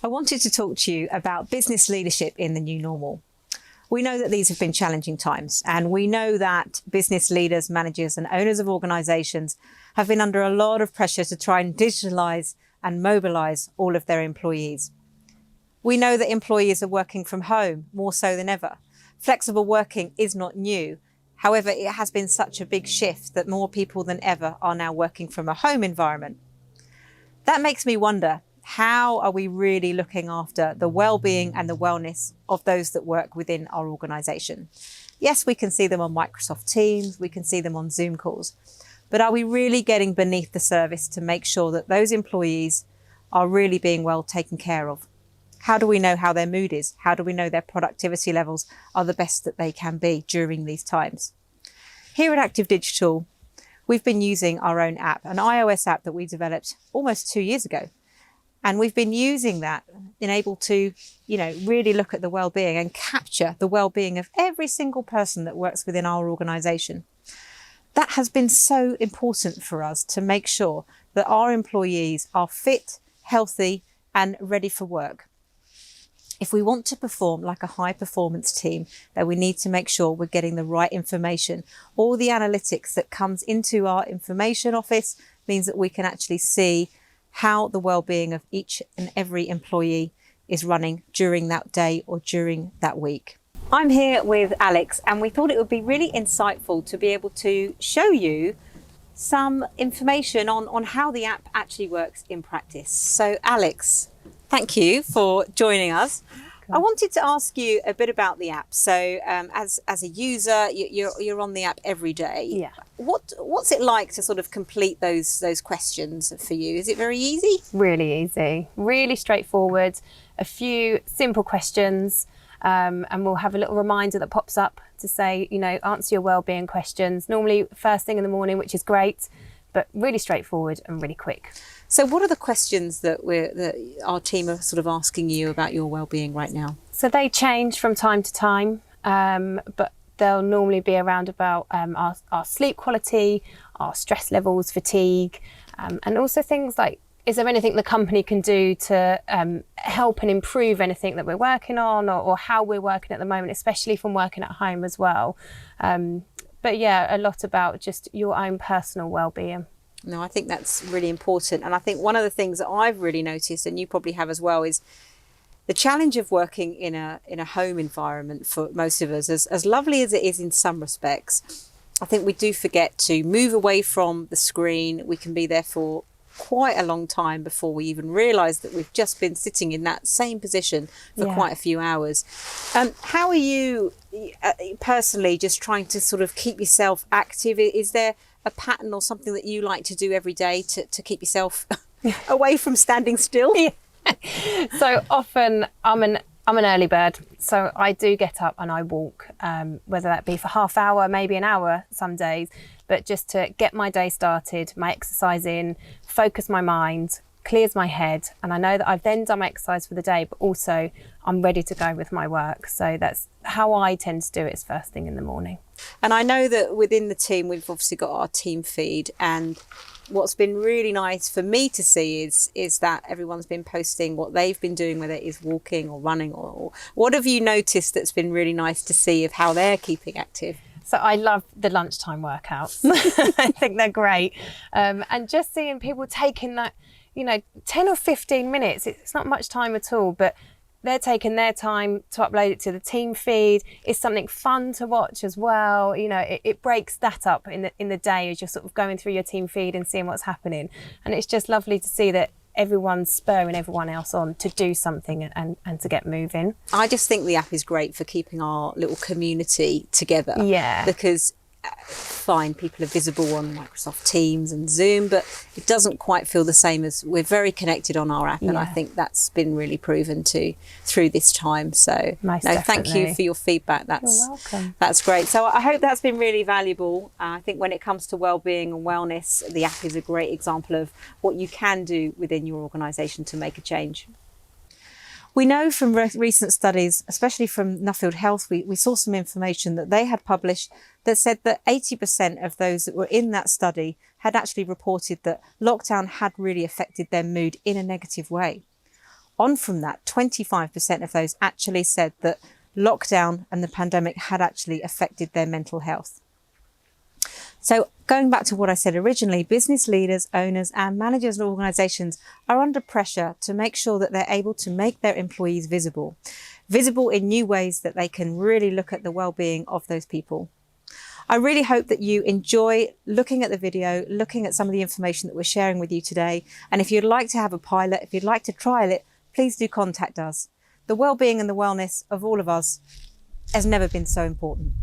I wanted to talk to you about business leadership in the new normal. We know that these have been challenging times, and we know that business leaders, managers and owners of organisations have been under a lot of pressure to try and digitalise and mobilise all of their employees. We know that employees are working from home more so than ever. Flexible working is not new. However, it has been such a big shift that more people than ever are now working from a home environment. That makes me wonder, how are we really looking after the well-being and the wellness of those that work within our organisation? Yes, we can see them on Microsoft Teams, we can see them on Zoom calls, but are we really getting beneath the surface to make sure that those employees are really being well taken care of? How do we know how their mood is? How do we know their productivity levels are the best that they can be during these times? Here at Active Digital, we've been using our own app, an iOS app that we developed almost 2 years ago. And we've been using that, been able to, really look at the well-being and capture the well-being of every single person that works within our organisation. That has been so important for us to make sure that our employees are fit, healthy and ready for work. If we want to perform like a high performance team, then we need to make sure we're getting the right information. All the analytics that comes into our information office means that we can actually see how the well-being of each and every employee is running during that day or during that week. I'm here with Alex, and we thought it would be really insightful to be able to show you some information on how the app actually works in practice. So Alex, thank you for joining us. I wanted to ask you a bit about the app. So as a user, you're on the app every day. Yeah. What's it like to sort of complete those questions for you? Is it very easy? Really easy, really straightforward. A few simple questions, and we'll have a little reminder that pops up to say, answer your wellbeing questions. Normally first thing in the morning, which is great, but really straightforward and really quick. So what are the questions that our team are sort of asking you about your well-being right now? So they change from time to time, but they'll normally be around about our sleep quality, our stress levels, fatigue, and also things like, is there anything the company can do to help and improve anything that we're working on, or how we're working at the moment, especially from working at home as well. But yeah, a lot about just your own personal well-being. No, I think that's really important. And I think one of the things that I've really noticed, and you probably have as well, is the challenge of working in a home environment for most of us. As lovely as it is in some respects, I think we do forget to move away from the screen. We can be there for quite a long time before we even realise that we've just been sitting in that same position for quite a few hours. How are you personally just trying to sort of keep yourself active? Is there a pattern or something that you like to do every day to keep yourself away from standing still? So often I'm an early bird, so I do get up and I walk, whether that be for half hour, maybe an hour some days, but just to get my day started, my exercise in, focus my mind, clears my head, and I know that I've then done my exercise for the day, but also I'm ready to go with my work. So that's how I tend to do it, is first thing in the morning. And I know that within the team, we've obviously got our team feed, and what's been really nice for me to see is that everyone's been posting what they've been doing, whether it is walking or running, or what have you noticed that's been really nice to see of how they're keeping active? So I love the lunchtime workouts. I think they're great. And just seeing people taking that, 10 or 15 minutes, it's not much time at all, but they're taking their time to upload it to the team feed. It's something fun to watch as well. It breaks that up in the day as you're sort of going through your team feed and seeing what's happening. And it's just lovely to see that everyone's spurring everyone else on to do something and to get moving. I just think the app is great for keeping our little community together. Yeah. Because fine, people are visible on Microsoft Teams and Zoom, but it doesn't quite feel the same as we're very connected on our app. And I think that's been really proven through this time. So thank you for your feedback. You're welcome. That's great. So I hope that's been really valuable. I think when it comes to wellbeing and wellness, the app is a great example of what you can do within your organisation to make a change. We know from recent studies, especially from Nuffield Health, we saw some information that they had published that said that 80% of those that were in that study had actually reported that lockdown had really affected their mood in a negative way. on from that, 25% of those actually said that lockdown and the pandemic had actually affected their mental health. So going back to what I said originally, business leaders, owners and managers and organisations are under pressure to make sure that they're able to make their employees visible in new ways that they can really look at the well-being of those people. I really hope that you enjoy looking at the video, looking at some of the information that we're sharing with you today. And if you'd like to have a pilot, if you'd like to trial it, please do contact us. The well-being and the wellness of all of us has never been so important.